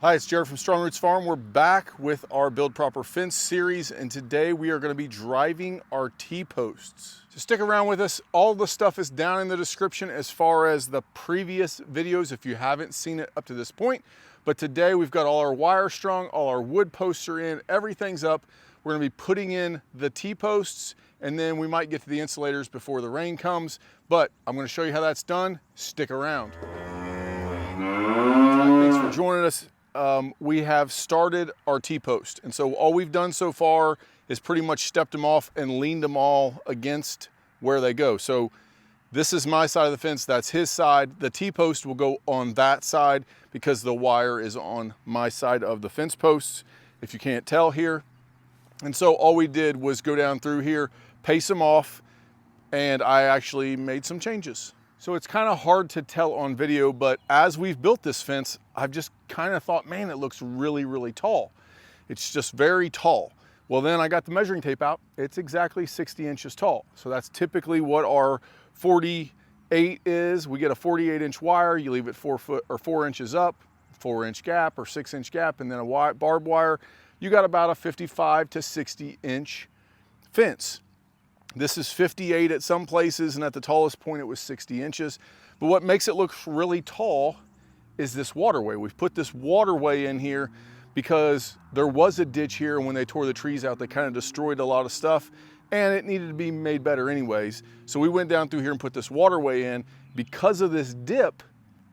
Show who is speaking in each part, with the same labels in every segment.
Speaker 1: Hi, it's Jared from Strongroots Farm. We're back with our Build Proper Fence series, and today we are going to be driving our T-posts. So stick around with us. All the stuff is down in the description as far as the previous videos if you haven't seen it up to this point. But today we've got all our wire strung, all our wood posts are in, everything's up. We're going to be putting in the T-posts, and then we might get to the insulators before the rain comes. But I'm going to show you how that's done. Stick around. Thanks for joining us. We have started our T-post, and so all we've done so far is pretty much stepped them off and leaned them all against where they go. So this is my side of the fence, that's his side. The T-post will go on that side because the wire is on my side of the fence posts, if you can't tell here. And so all we did was go down through here, pace them off, and I actually made some changes. So it's kind of hard to tell on video, but as we've built this fence, I've just kind of thought, man, it looks really, really tall. It's just very tall. Well, then I got the measuring tape out. It's exactly 60 inches tall. So that's typically what our 48 is. We get a 48-inch wire, you leave it 4 inches up, 4-inch gap or 6-inch gap, and then a barbed wire. You got about a 55 to 60-inch fence. This is 58 at some places, and at the tallest point it was 60 inches. But what makes it look really tall is this waterway. We've put this waterway in here because there was a ditch here, and when they tore the trees out, they kind of destroyed a lot of stuff, and it needed to be made better anyways. So we went down through here and put this waterway in. Because of this dip,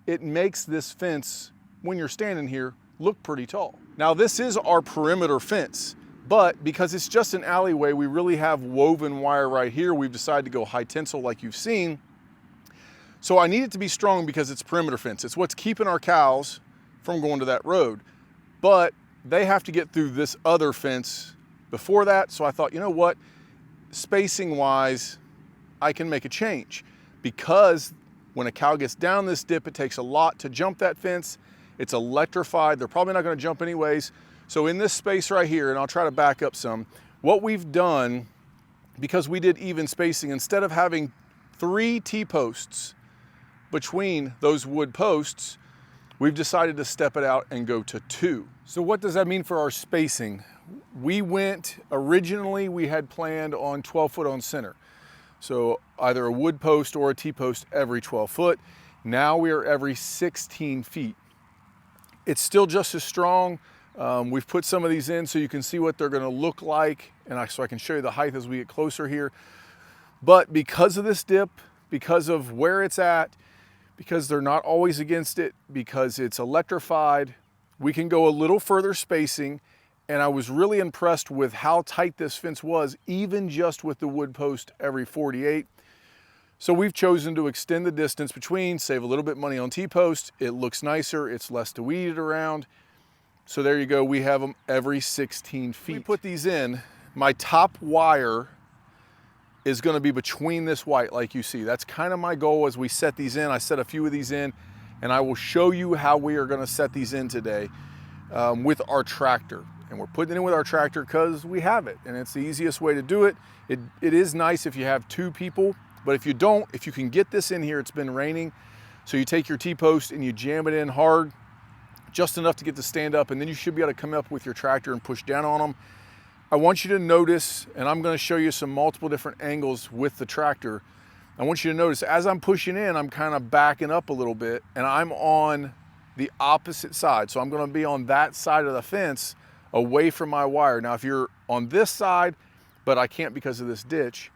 Speaker 1: it makes this fence, when you're standing here, look pretty tall. Now this is our perimeter fence, but because it's just an alleyway, we really have woven wire right here. We've decided to go high tensile like you've seen. So I need it to be strong because it's perimeter fence. It's what's keeping our cows from going to that road. But they have to get through this other fence before that. So I thought, you know what, spacing wise, I can make a change. Because when a cow gets down this dip, it takes a lot to jump that fence. It's electrified. They're probably not going to jump anyways. So in this space right here, and I'll try to back up some, what we've done, because we did even spacing, instead of having 3 T-posts between those wood posts, we've decided to step it out and go to 2. So what does that mean for our spacing? Originally we had planned on 12 foot on center. So either a wood post or a T-post every 12 foot. Now we are every 16 feet. It's still just as strong. We've put some of these in so you can see what they're going to look like, and so I can show you the height as we get closer here. But because of this dip, because of where it's at, because they're not always against it, because it's electrified, we can go a little further spacing. And I was really impressed with how tight this fence was, even just with the wood post every 48. So we've chosen to extend the distance between, save a little bit money on T-post. It looks nicer, it's less to weed it around. So there you go, we have them every 16 feet. We put these in, my top wire is gonna be between this white like you see. That's kind of my goal as we set these in. I set a few of these in, and I will show you how we are gonna set these in today with our tractor. And we're putting it in with our tractor because we have it, and it's the easiest way to do it. It is nice if you have 2 people, but if you don't, if you can get this in here, it's been raining, so you take your T-post and you jam it in hard, just enough to get to stand up, and then you should be able to come up with your tractor and push down on them. I want you to notice, and I'm going to show you some multiple different angles with the tractor. I want you to notice as I'm pushing in, I'm kind of backing up a little bit, and I'm on the opposite side. So I'm going to be on that side of the fence away from my wire. Now, if you're on this side, but I can't because of this ditch,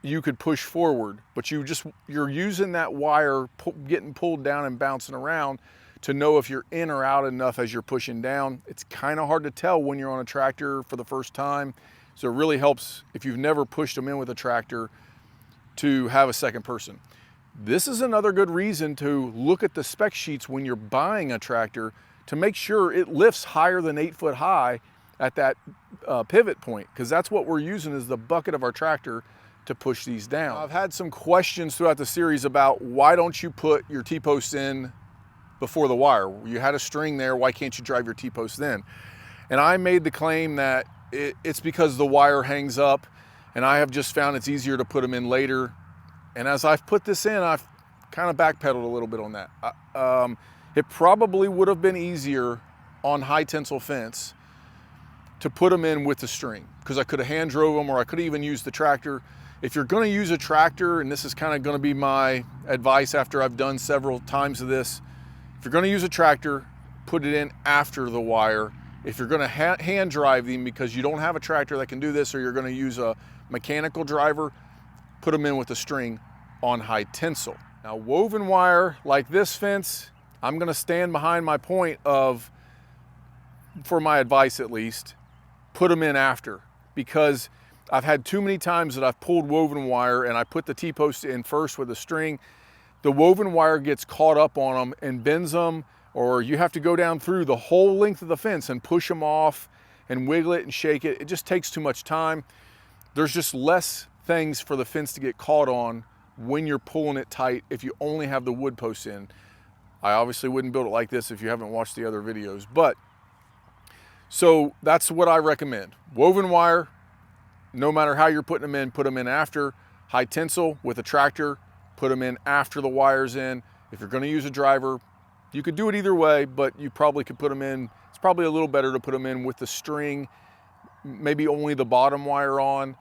Speaker 1: you could push forward, but you're using that wire, getting pulled down and bouncing around to know if you're in or out enough as you're pushing down. It's kind of hard to tell when you're on a tractor for the first time. So it really helps if you've never pushed them in with a tractor to have a second person. This is another good reason to look at the spec sheets when you're buying a tractor to make sure it lifts higher than 8 foot high at that pivot point, because that's what we're using as the bucket of our tractor to push these down. I've had some questions throughout the series about why don't you put your T-posts in before the wire? You had a string there, why can't you drive your T-post then? And I made the claim that it's because the wire hangs up, and I have just found it's easier to put them in later. And as I've put this in, I've kind of backpedaled a little bit on that. It probably would have been easier on high tensile fence to put them in with the string, because I could have hand drove them, or I could have even used the tractor. If you're gonna use a tractor, and this is kind of gonna be my advice after I've done several times of this, if you're gonna use a tractor, put it in after the wire. If you're gonna hand drive them because you don't have a tractor that can do this, or you're gonna use a mechanical driver, put them in with a string on high tensile. Now, woven wire like this fence, I'm gonna stand behind my point of, for my advice at least, put them in after, because I've had too many times that I've pulled woven wire and I put the T-post in first with a string. The woven wire gets caught up on them and bends them, or you have to go down through the whole length of the fence and push them off and wiggle it and shake it. It just takes too much time. There's just less things for the fence to get caught on when you're pulling it tight if you only have the wood posts in. I obviously wouldn't build it like this if you haven't watched the other videos, but so that's what I recommend. Woven wire, no matter how you're putting them in, put them in after. High tensile with a tractor, put them in after the wire's in. If you're gonna use a driver, you could do it either way, but you probably could put them in. It's probably a little better to put them in with the string, maybe only the bottom wire on,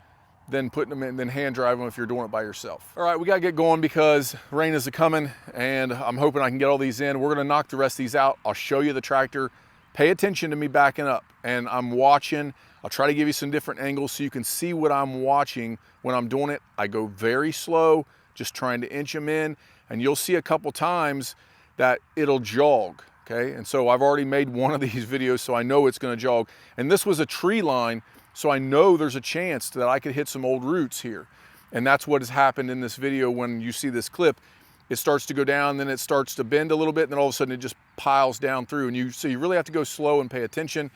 Speaker 1: than putting them in, then hand drive them if you're doing it by yourself. All right, we gotta get going because rain is coming, and I'm hoping I can get all these in. We're gonna knock the rest of these out. I'll show you the tractor. Pay attention to me backing up, and I'm watching. I'll try to give you some different angles so you can see what I'm watching when I'm doing it. I go very slow, just trying to inch them in, and you'll see a couple times that it'll jog, okay? And so I've already made one of these videos, so I know it's gonna jog. And this was a tree line, so I know there's a chance that I could hit some old roots here. And that's what has happened in this video. When you see this clip, it starts to go down, then it starts to bend a little bit, and then all of a sudden it just piles down through. And so you really have to go slow and pay attention.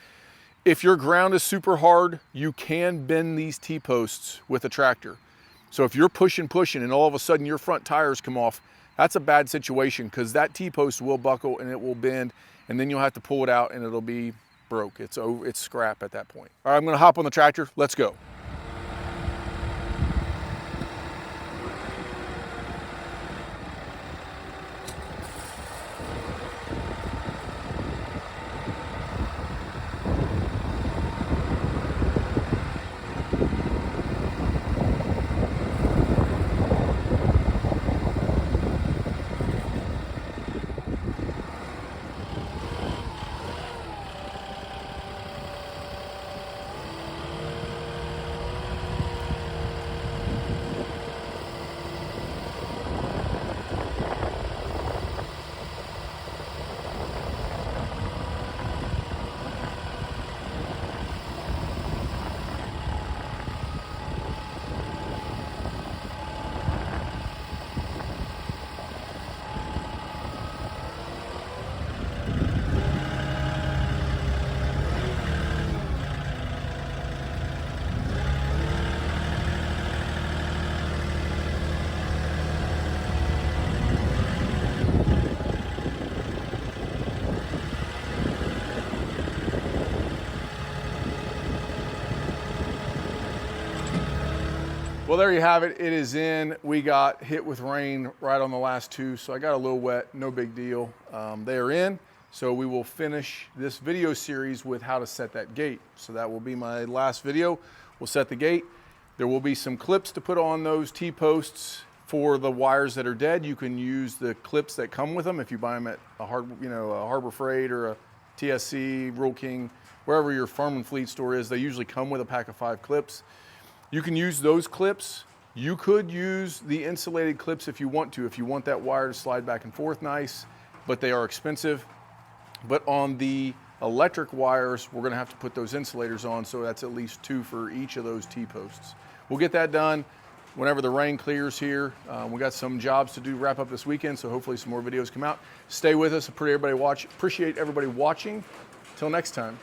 Speaker 1: If your ground is super hard, you can bend these T-posts with a tractor. So if you're pushing, and all of a sudden your front tires come off, that's a bad situation, because that T-post will buckle and it will bend, and then you'll have to pull it out and it'll be broke. It's scrap at that point. All right, I'm gonna hop on the tractor. Let's go. Well, there you have it. It is in. We got hit with rain right on the last two, so I got a little wet, no big deal. They are in, so we will finish this video series with how to set that gate. So that will be my last video. We'll set the gate. There will be some clips to put on those T-posts for the wires that are dead. You can use the clips that come with them if you buy them at a Harbor Freight or a TSC, Rural King, wherever your farm and fleet store is. They usually come with a pack of 5 clips. You can use those clips. You could use the insulated clips if you want to, if you want that wire to slide back and forth nice, but they are expensive. But on the electric wires, we're gonna have to put those insulators on, so that's at least 2 for each of those T-posts. We'll get that done whenever the rain clears here. We got some jobs to do, wrap up this weekend, so hopefully some more videos come out. Stay with us, appreciate everybody watching. Till next time.